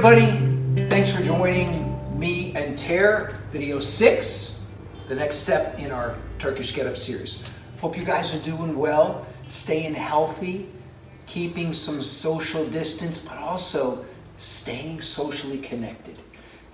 everybody, thanks for joining me and Ter, video 6, the next step in our Turkish Get Up series. Hope you guys are doing well, staying healthy, keeping some social distance, but also staying socially connected.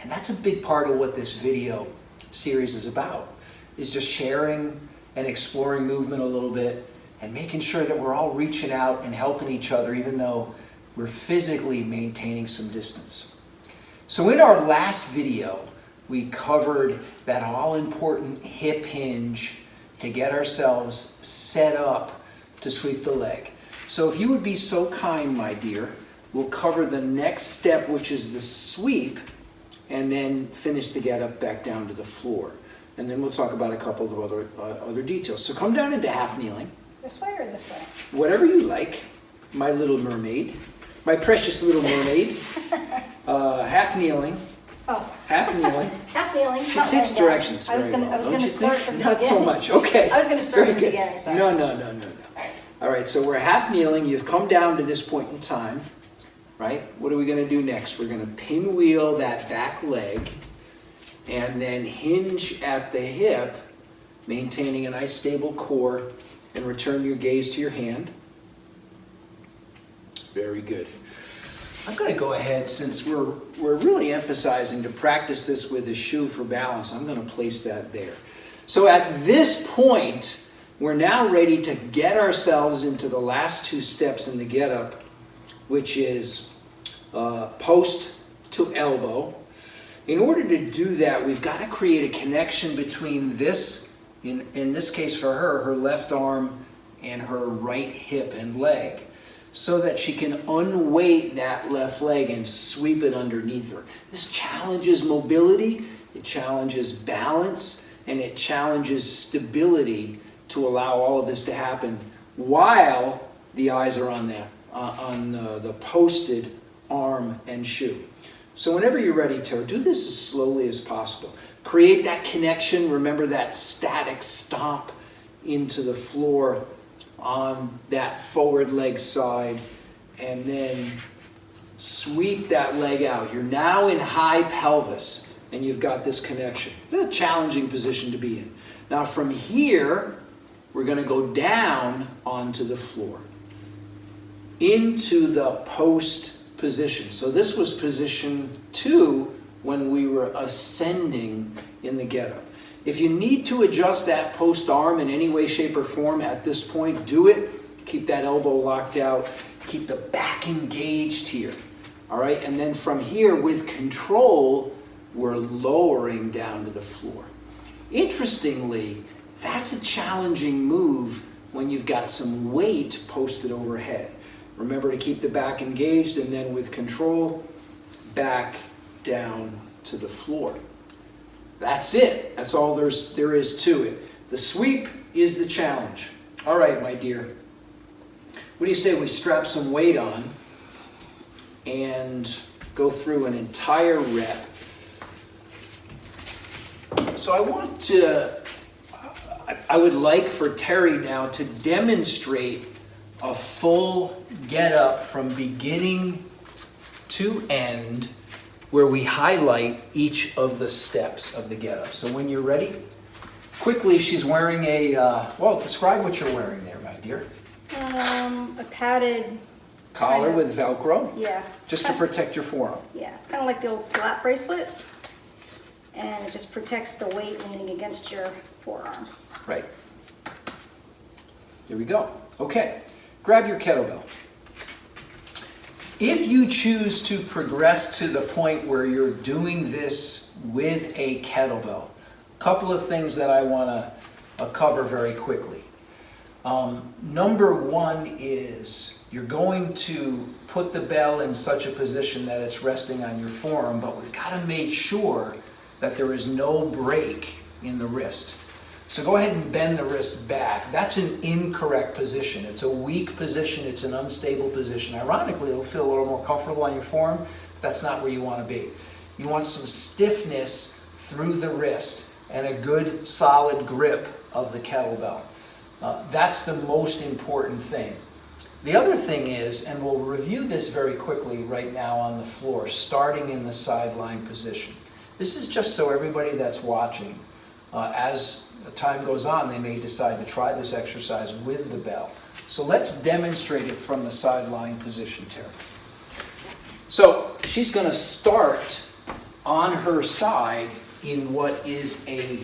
And that's a big part of what this video series is about, is just sharing and exploring movement a little bit and making sure that we're all reaching out and helping each other even though we're physically maintaining some distance. So in our last video, we covered that all-important hip hinge to get ourselves set up to sweep the leg. So if you would be so kind, my dear, we'll cover the next step, which is the sweep, and then finish the get up back down to the floor. And then we'll talk about a couple of other details. So come down into half kneeling. This way or this way? Whatever you like, my little mermaid. My precious little mermaid. Half kneeling. Oh. Half kneeling. Half kneeling. It takes directions very well. I was going to start from the Not beginning. so much. Okay. I was going to start Very from the good. beginning, sorry. No. All right, so we're half kneeling. You've come down to this point in time, right? What are we going to do next? We're going to pinwheel that back leg and then hinge at the hip, maintaining a nice stable core, and return your gaze to your hand. Very good. I'm going to go ahead, since we're really emphasizing to practice this with a shoe for balance, I'm going to place that there. So at this point, we're now ready to get ourselves into the last two steps in the get up, which is post to elbow. In order to do that, we've got to create a connection between this, in this case for her left arm and her right hip and leg, so that she can unweight that left leg and sweep it underneath her. This challenges mobility, it challenges balance, and it challenges stability to allow all of this to happen while the eyes are on that, the posted arm and shoe. So whenever you're ready, Tara, do this as slowly as possible. Create that connection. Remember that static stomp into the floor on that forward leg side, and then sweep that leg out. You're now in high pelvis, and you've got this connection. It's a challenging position to be in. Now from here, we're going to go down onto the floor, into the post position. So this was position 2 when we were ascending in the get-up. If you need to adjust that post arm in any way, shape, or form at this point, do it. Keep that elbow locked out. Keep the back engaged here. All right, and then from here, with control, we're lowering down to the floor. Interestingly, that's a challenging move when you've got some weight posted overhead. Remember to keep the back engaged, and then with control, back down to the floor. That's it. That's all there is to it. The sweep is the challenge. All right, my dear. What do you say we strap some weight on and go through an entire rep? So I would like for Terry now to demonstrate a full get up from beginning to end, where we highlight each of the steps of the get up. So when you're ready, quickly, she's wearing a, well, describe what you're wearing there, my dear. A padded collar with Velcro? Yeah. Just to protect your forearm? Yeah, it's kind of like the old slap bracelets, and it just protects the weight leaning against your forearm. Right. Here we go. Okay, grab your kettlebell. If you choose to progress to the point where you're doing this with a kettlebell, a couple of things that I want to cover very quickly. Number one is you're going to put the bell in such a position that it's resting on your forearm, but we've got to make sure that there is no break in the wrist. So go ahead and bend the wrist back. That's an incorrect position. It's a weak position. It's an unstable position. Ironically, it'll feel a little more comfortable on your forearm. But that's not where you want to be. You want some stiffness through the wrist and a good solid grip of the kettlebell. That's the most important thing. The other thing is, and we'll review this very quickly right now on the floor, starting in the sideline position. This is just so everybody that's watching, as time goes on, they may decide to try this exercise with the bell. So let's demonstrate it from the sideline position, Tara. So she's going to start on her side in what is a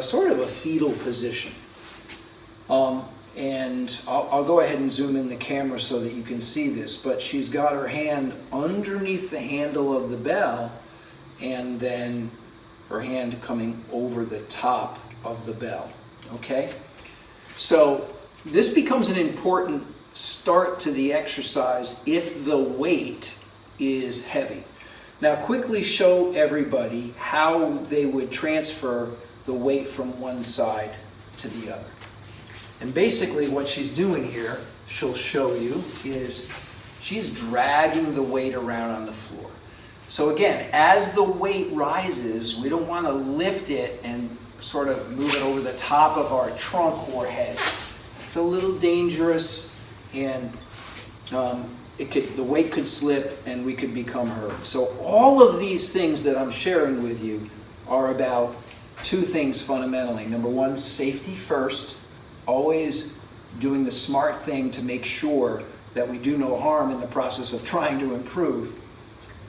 sort of a fetal position. And I'll go ahead and zoom in the camera so that you can see this, but she's got her hand underneath the handle of the bell, and then her hand coming over the top of the bell, okay? So this becomes an important start to the exercise if the weight is heavy. Now quickly show everybody how they would transfer the weight from one side to the other. And basically what she's doing here, she'll show you, is she's dragging the weight around on the floor. So again, as the weight rises, we don't want to lift it and sort of move it over the top of our trunk or head. It's a little dangerous, and the weight could slip and we could become hurt. So all of these things that I'm sharing with you are about two things fundamentally. Number one, safety first. Always doing the smart thing to make sure that we do no harm in the process of trying to improve.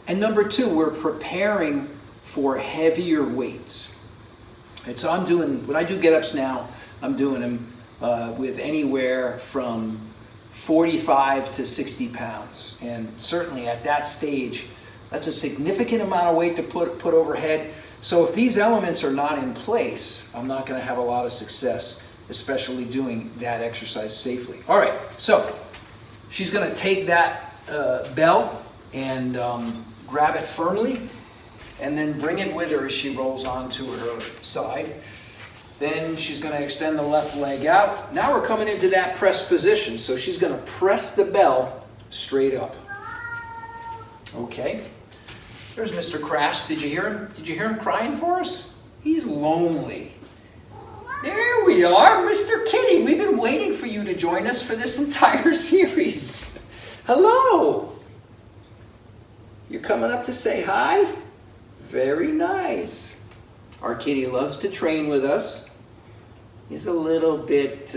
And number two, we're preparing for heavier weights. And so when I do get-ups now, I'm doing them with anywhere from 45 to 60 pounds. And certainly at that stage, that's a significant amount of weight to put overhead. So if these elements are not in place, I'm not going to have a lot of success, especially doing that exercise safely. All right, so she's going to take that bell and grab it firmly, and then bring it with her as she rolls onto her side. Then she's going to extend the left leg out. Now we're coming into that press position, so she's going to press the bell straight up. Okay. There's Mr. Crash. Did you hear him? Did you hear him crying for us? He's lonely. There we are, Mr. Kitty. We've been waiting for you to join us for this entire series. Hello. You're coming up to say hi? Very nice. Our kitty loves to train with us. He's a little bit,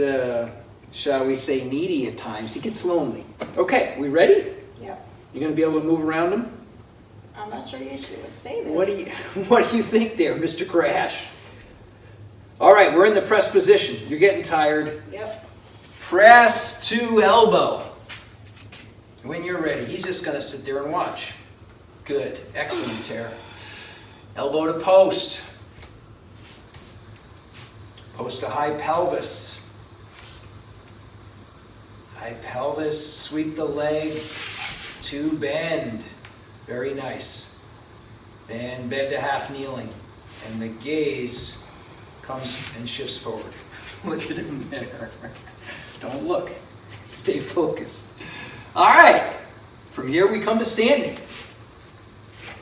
shall we say, needy at times. He gets lonely. Okay, we ready? Yep. You going to be able to move around him? I'm not sure you should stay there. What do you think there, Mr. Crash? All right, we're in the press position. You're getting tired. Yep. Press to elbow. When you're ready, he's just going to sit there and watch. Good. Excellent, Tara. Elbow to post. Post to high pelvis. High pelvis, sweep the leg to bend. Very nice. And bend to half kneeling. And the gaze comes and shifts forward. Look at him there. Don't look. Stay focused. All right. From here we come to standing.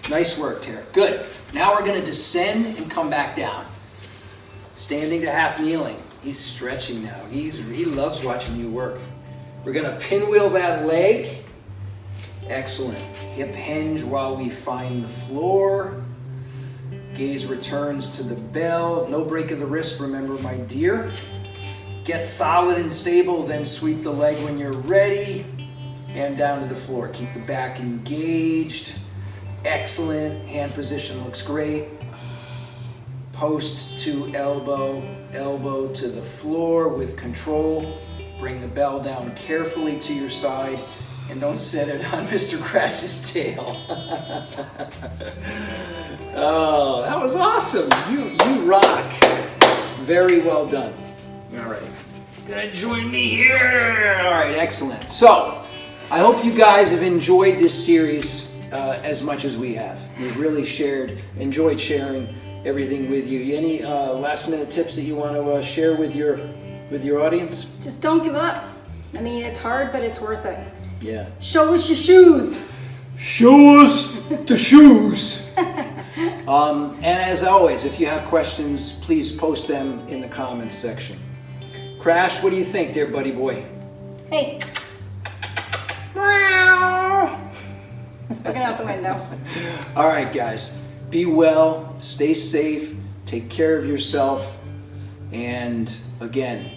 Nice work, Tara. Good. Now we're going to descend and come back down. Standing to half kneeling. He's stretching now. He loves watching you work. We're going to pinwheel that leg. Excellent. Hip hinge while we find the floor. Gaze returns to the bell. No break of the wrist, remember, my dear. Get solid and stable, then sweep the leg when you're ready. And down to the floor. Keep the back engaged. Excellent. Hand position looks great. Post to elbow, elbow to the floor with control. Bring the bell down carefully to your side. And don't set it on Mr. Crash's tail. Oh, that was awesome. You rock. Very well done. All right. Gonna join me here. All right, excellent. So, I hope you guys have enjoyed this series as much as we have. We've really enjoyed sharing everything with you. Any last minute tips that you want to share with your audience? Just don't give up. I mean, it's hard, but it's worth it. Yeah. Show us your shoes. Show us the shoes. And as always, if you have questions, please post them in the comments section. Crash, what do you think there, buddy boy? Hey, Looking out the window. All right, guys. Be well, stay safe, take care of yourself, and again,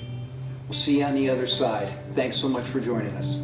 we'll see you on the other side. Thanks so much for joining us.